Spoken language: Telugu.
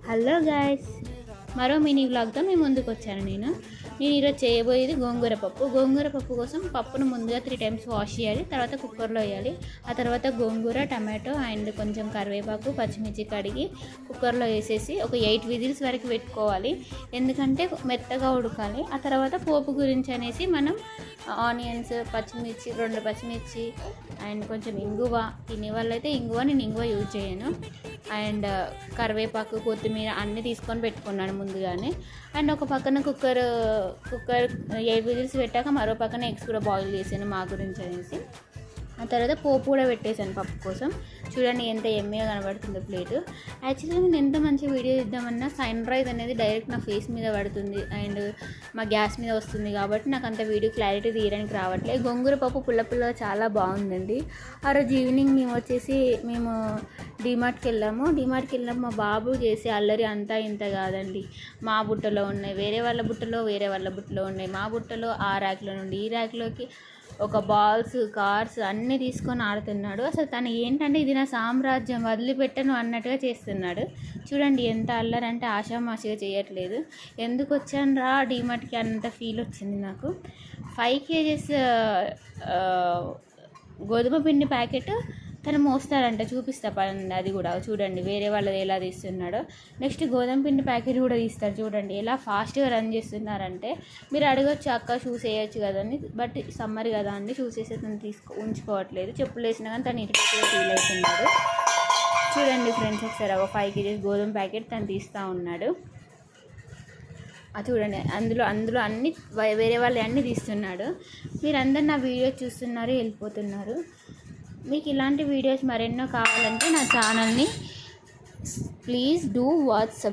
హలో గాయ్స్, మరో మినీ వ్లాగ్తో మీ ముందుకు వచ్చాను. నేను ఈరోజు చేయబోయేది గోంగూర పప్పు కోసం పప్పును ముందుగా 3 times వాష్ చేయాలి. తర్వాత కుక్కర్లో వేయాలి. ఆ తర్వాత గోంగూర, టమాటో అండ్ కొంచెం కరివేపాకు, పచ్చిమిర్చి కడిగి కుక్కర్లో వేసేసి ఒక 8 విజిల్స్ వరకు పెట్టుకోవాలి. ఎందుకంటే మెత్తగా ఉడకాలి. ఆ తర్వాత పోపు గురించి అనేసి మనం ఆనియన్స్, పచ్చిమిర్చి, 2 పచ్చిమిర్చి అండ్ కొంచెం ఇంగువ, తినే వాళ్ళైతే నేను ఇంగువ యూజ్ చేయను. అండ్ కరివేపాకు, కొత్తిమీర అన్నీ తీసుకొని పెట్టుకున్నాను ముందుగానే. అండ్ ఒక పక్కన కుక్కర్ 8 విజిల్స్ పెట్టాక మరో పక్కన ఎగ్స్ కూడా బాయిల్ చేశాను మా గురించి అనేసి. ఆ తర్వాత పోపు కూడా పెట్టేశాను పప్పు కోసం. చూడండి ఎంత ఎమ్మీగా కనబడుతుందో ప్లేట్. యాక్చువల్గా నేను ఎంత మంచి వీడియో ఇద్దామన్నా సన్ రైజ్ అనేది డైరెక్ట్ నా ఫేస్ మీద పడుతుంది అండ్ మా గ్యాస్ మీద వస్తుంది కాబట్టి నాకు అంత వీడియో క్లారిటీ తీయడానికి రావట్లేదు. గోంగూర పప్పు పుల్ల చాలా బాగుందండి. ఆ రోజు ఈవినింగ్ మేము డీమార్ట్కి వెళ్ళాము. మా బాబు చేసే అల్లరి అంతా ఇంత కాదండి. మా బుట్టలో ఉన్నాయి, వేరే వాళ్ళ బుట్టలో ఉన్నాయి. మా బుట్టలో ఆ ర్యాక్లో నుండి ఈ ర్యాక్లోకి ఒక బాల్స్, కార్స్ అన్నీ తీసుకొని ఆడుతున్నాడు. అసలు తను ఏంటంటే ఇది నా సామ్రాజ్యం, వదిలిపెట్టను అన్నట్టుగా చేస్తున్నాడు. చూడండి ఎంత అల్లరంటే ఆషామాషిగా చేయట్లేదు. ఎందుకు వచ్చాను రా డీమార్ట్కి అన్నంత ఫీల్ వచ్చింది నాకు. 5 kgs గోధుమ పిండి ప్యాకెట్ తను మోస్తారంట. చూపిస్తా పడండి, అది కూడా చూడండి వేరే వాళ్ళది ఎలా తీస్తున్నాడో. నెక్స్ట్ గోధుమ పిండి ప్యాకెట్ కూడా తీస్తారు. చూడండి ఎలా ఫాస్ట్గా రన్ చేస్తున్నారంటే. మీరు అడగొచ్చు అక్క షూస్ వేయచ్చు కదండి, బట్ సమ్మర్ కదా అండి షూస్ వేసే తను ఉంచుకోవట్లేదు. చెప్పులు వేసినా కానీ తను ఇటుకగా ఫీల్ అవుతున్నాడు. చూడండి ఫ్రెండ్స్, ఒకసారి ఒక 5 kgs గోధుమ ప్యాకెట్ తను తీస్తూ ఉన్నాడు. చూడండి అందులో అన్ని వేరే వాళ్ళు అన్నీ తీస్తున్నాడు. మీరందరూ నా వీడియో చూస్తున్నారు, వెళ్ళిపోతున్నారు. మీకు ఇలాంటి వీడియోస్ మరెన్నో కావాలంటే నా ఛానల్ని ప్లీజ్ డూ వాచ్.